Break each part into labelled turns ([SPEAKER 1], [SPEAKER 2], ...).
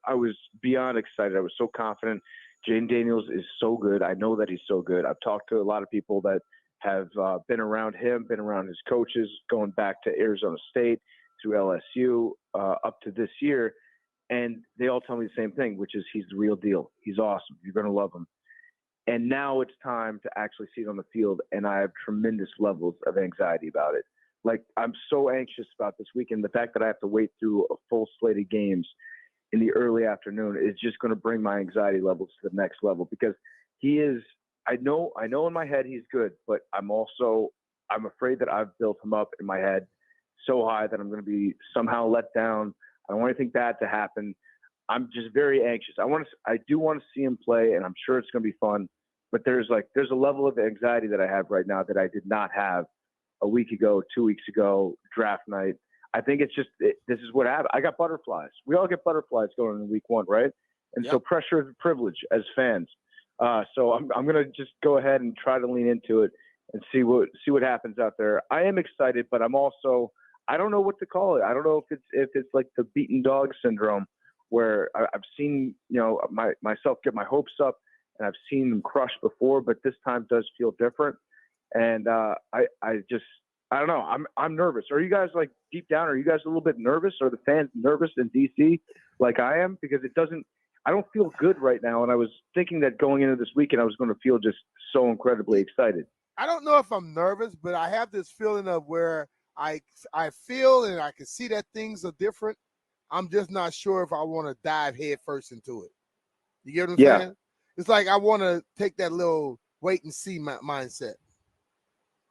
[SPEAKER 1] I was beyond excited. I was so confident. Jayden Daniels is so good. I know that he's so good. I've talked to a lot of people that have been around him, been around his coaches, going back to Arizona State, to LSU, up to this year. And they all tell me the same thing, which is he's the real deal. He's awesome. You're going to love him. And now it's time to actually see it on the field, and I have tremendous levels of anxiety about it. Like, I'm so anxious about this weekend. The fact that I have to wait through a full slate of games in the early afternoon is just going to bring my anxiety levels to the next level, because he is – I know in my head he's good, but I'm afraid that I've built him up in my head so high that I'm going to be somehow let down. I don't want anything bad to happen. I'm just very anxious. I do want to see him play, and I'm sure it's going to be fun. But there's a level of anxiety that I have right now that I did not have a week ago, 2 weeks ago, draft night. I think it's just this is what happened. I got butterflies. We all get butterflies going in week one, right? And so pressure is a privilege as fans. So I'm going to just go ahead and try to lean into it and see what happens out there. I am excited, but I'm also I don't know what to call it. I don't know if it's like the beaten dog syndrome, where I've seen myself get my hopes up, and I've seen them crush before, but this time does feel different. And I don't know. I'm nervous. Are you guys, like, deep down, are you guys a little bit nervous? Are the fans nervous in DC like I am? Because I don't feel good right now. And I was thinking that going into this weekend, I was going to feel just so incredibly excited.
[SPEAKER 2] I don't know if I'm nervous, but I have this feeling of where I feel and I can see that things are different. I'm just not sure if I want to dive head first into it. You get what I'm saying? It's like I want to take that little wait and see mindset.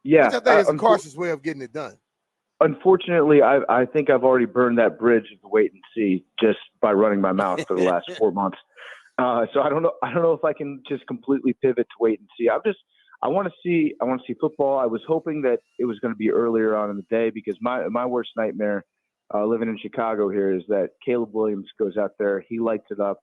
[SPEAKER 1] Yeah.
[SPEAKER 2] Which I think is a cautious way of getting it done.
[SPEAKER 1] Unfortunately, I think I've already burned that bridge of the wait and see just by running my mouth for the last 4 months. So I don't know if I can just completely pivot to wait and see. I want to see football. I was hoping that it was going to be earlier on in the day, because my worst nightmare living in Chicago here is that Caleb Williams goes out there, he lights it up.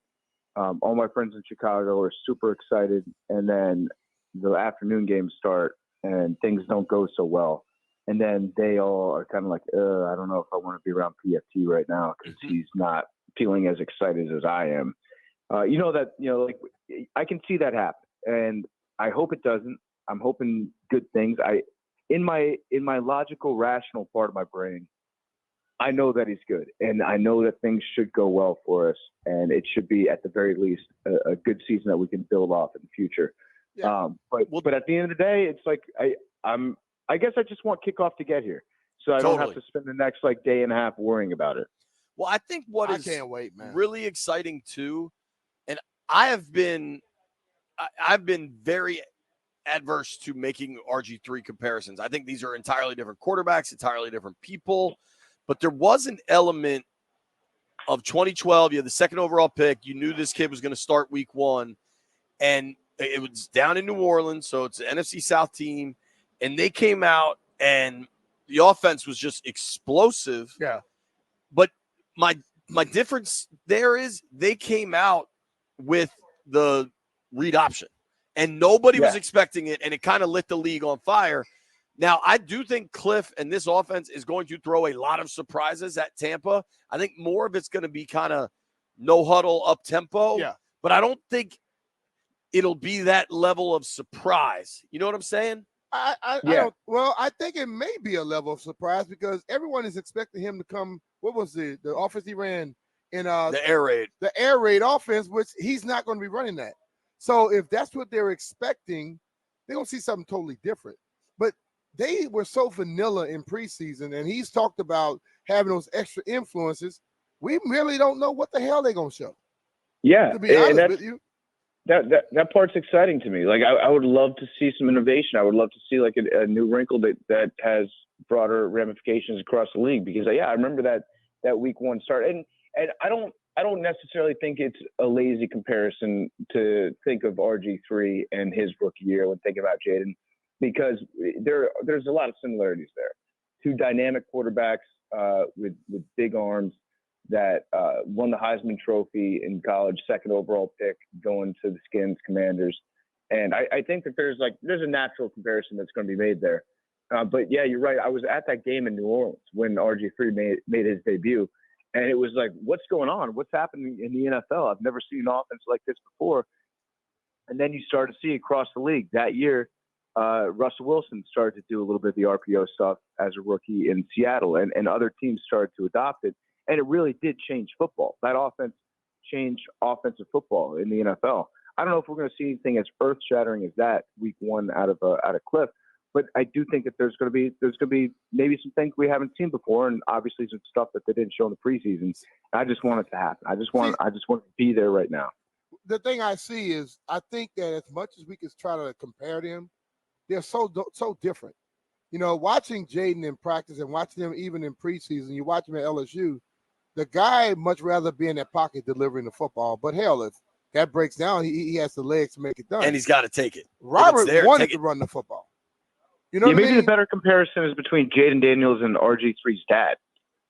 [SPEAKER 1] All my friends in Chicago are super excited, and then the afternoon games start and things don't go so well. And then they all are kind of like, I don't know if I want to be around PFT right now, because he's not feeling as excited as I am. Like, I can see that happen, and I hope it doesn't. I'm hoping good things. In my logical, rational part of my brain, I know that he's good, and I know that things should go well for us, and it should be, at the very least, a good season that we can build off in the future. Yeah. But at the end of the day, it's like I guess I just want kickoff to get here, so I don't have to spend the next day and a half worrying about it.
[SPEAKER 3] Well, I think I
[SPEAKER 2] can't wait, man.
[SPEAKER 3] Really exciting too, and I've been very adverse to making RG3 comparisons. I think these are entirely different quarterbacks, entirely different people, but there was an element of 2012. You had the second overall pick. You knew this kid was going to start week one, and it was down in New Orleans, so it's an NFC South team, and they came out, and the offense was just explosive.
[SPEAKER 2] Yeah.
[SPEAKER 3] But my difference there is they came out with the read option, and nobody was expecting it, and it kind of lit the league on fire. Now, I do think Cliff and this offense is going to throw a lot of surprises at Tampa. I think more of it's going to be kind of no huddle, up tempo.
[SPEAKER 2] Yeah.
[SPEAKER 3] But I don't think it'll be that level of surprise. You know what I'm saying?
[SPEAKER 2] I think it may be a level of surprise, because everyone is expecting him to come. What was the offense he ran in
[SPEAKER 3] the air raid?
[SPEAKER 2] The air raid offense, which he's not going to be running that. So if that's what they're expecting, they're going to see something totally different. But they were so vanilla in preseason, and he's talked about having those extra influences. We really don't know what the hell they're going to show.
[SPEAKER 1] Yeah,
[SPEAKER 2] to be honest with you.
[SPEAKER 1] That part's exciting to me. Like, I would love to see some innovation. I would love to see like a new wrinkle that has broader ramifications across the league, because I remember that week one start, and I don't necessarily think it's a lazy comparison to think of RG3 and his rookie year when thinking about Jayden, because there's a lot of similarities there. Two dynamic quarterbacks with big arms that won the Heisman Trophy in college, second overall pick, going to the Skins Commanders. And I think that there's a natural comparison that's going to be made there. But yeah, you're right. I was at that game in New Orleans when RG3 made his debut, And it was like, what's going on? What's happening in the NFL? I've never seen an offense like this before. And then you started to see across the league that year, Russell Wilson started to do a little bit of the RPO stuff as a rookie in Seattle, and other teams started to adopt it. And it really did change football. That offense changed offensive football in the NFL. I don't know if we're going to see anything as earth-shattering as that week one out of Cliff, but I do think that there's going to be maybe some things we haven't seen before, and obviously some stuff that they didn't show in the preseason. I just want it to happen. I just want to be there right now.
[SPEAKER 2] The thing I see is I think that as much as we can try to compare them, they're so different. You know, watching Jayden in practice and watching him even in preseason, you watch him at LSU, the guy much rather be in that pocket delivering the football. But hell, if that breaks down, he has the legs to make it done.
[SPEAKER 3] And he's got to take it.
[SPEAKER 2] Robert wanted to run the football. You know what I mean?
[SPEAKER 1] Maybe the better comparison is between Jayden Daniels and RG3's dad,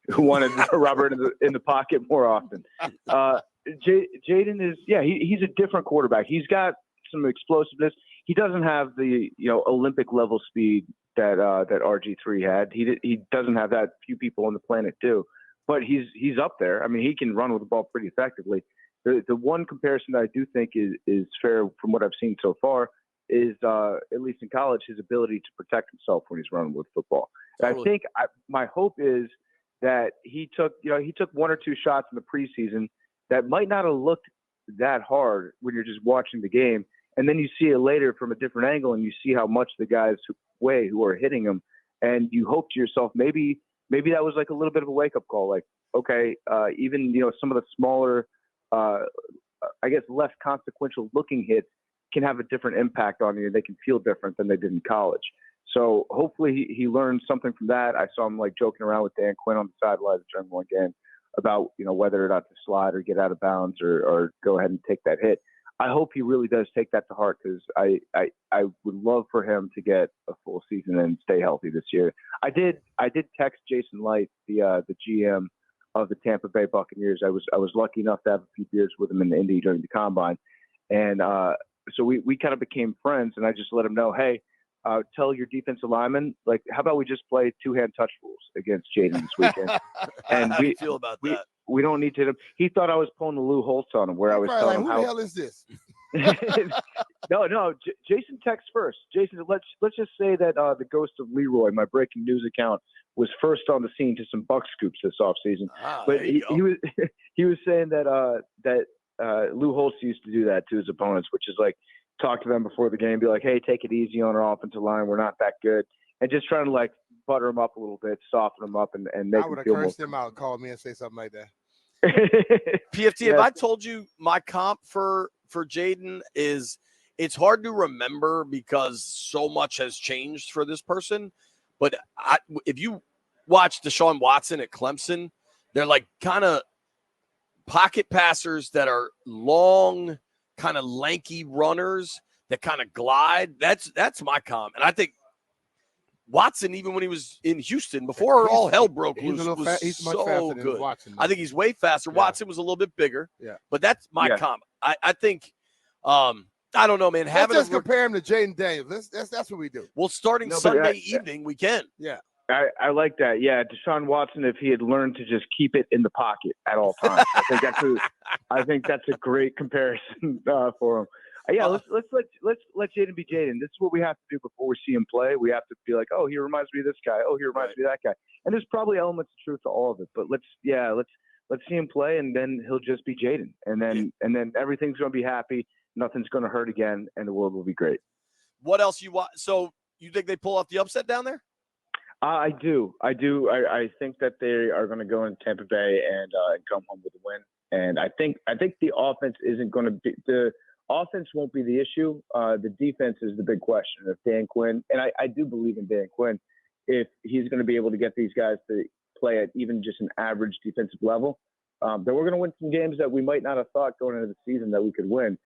[SPEAKER 1] who wanted Robert in the pocket more often. Jayden is, he's a different quarterback. He's got some explosiveness. He doesn't have the Olympic level speed that RG3 had. He doesn't have that. Few people on the planet do, but he's up there. I mean, he can run with the ball pretty effectively. The one comparison that I do think is fair from what I've seen so far is at least in college, his ability to protect himself when he's running with football. Totally. I think my hope is that he took one or two shots in the preseason that might not have looked that hard when you're just watching the game. And then you see it later from a different angle and you see how much the guys who are hitting him. And you hope to yourself, maybe that was like a little bit of a wake up call. Like, okay, even, some of the smaller, I guess less consequential looking hits can have a different impact on you. They can feel different than they did in college. So hopefully he learned something from that. I saw him like joking around with Dan Quinn on the sidelines during one game about, whether or not to slide or get out of bounds or go ahead and take that hit. I hope he really does take that to heart because I would love for him to get a full season and stay healthy this year. I did text Jason Light, the GM of the Tampa Bay Buccaneers. I was lucky enough to have a few beers with him in the Indy during the combine, and so we kind of became friends. And I just let him know, hey, tell your defensive lineman, like, how about we just play two-hand touch rules against Jayden this weekend? And
[SPEAKER 3] How do you feel about that?
[SPEAKER 1] We don't need to. He thought I was pulling the Lou Holtz on him, where I was telling him
[SPEAKER 2] who the hell is this?
[SPEAKER 1] No. Jason texts first. Jason, let's just say that the ghost of Leroy, my breaking news account, was first on the scene to some Bucs scoops this offseason. But he was saying that Lou Holtz used to do that to his opponents, which is like talk to them before the game, be like, hey, take it easy on our offensive line. We're not that good. And just trying to like butter them up a little bit, soften them up, and make them feel more.
[SPEAKER 2] I would have cursed him out, called me and say something like that.
[SPEAKER 3] PFT, have I told you my comp for Jayden is it's hard to remember because so much has changed for this person. But if you watch Deshaun Watson at Clemson, they're like kind of pocket passers that are long, kind of lanky runners that kind of glide. That's my comp. And I think Watson, even when he was in Houston, before all hell broke loose, was
[SPEAKER 2] he's much
[SPEAKER 3] so
[SPEAKER 2] faster than
[SPEAKER 3] good.
[SPEAKER 2] Watson,
[SPEAKER 3] I think he's way faster. Yeah. Watson was a little bit bigger.
[SPEAKER 2] Yeah.
[SPEAKER 3] But that's my comp. I think I don't know, man.
[SPEAKER 2] Let's just compare him to Jayden Daniels. That's what we do.
[SPEAKER 3] Well, starting Sunday evening, we can.
[SPEAKER 2] Yeah.
[SPEAKER 1] I like that. Yeah, Deshaun Watson, if he had learned to just keep it in the pocket at all times, I think that's a great comparison for him. Yeah, let's let Jayden be Jayden. This is what we have to do before we see him play. We have to be like, oh, he reminds me of this guy. Oh, he reminds me of that guy. And there's probably elements of truth to all of it. But let's see him play, and then he'll just be Jayden, and then everything's going to be happy. Nothing's going to hurt again, and the world will be great.
[SPEAKER 3] What else you want? So you think they pull off the upset down there?
[SPEAKER 1] I do. I think that they are going to go in Tampa Bay and come home with a win. And I think the offense isn't going to be the offense won't be the issue. The defense is the big question. If Dan Quinn, and I do believe in Dan Quinn, if he's going to be able to get these guys to play at even just an average defensive level, then we're going to win some games that we might not have thought going into the season that we could win.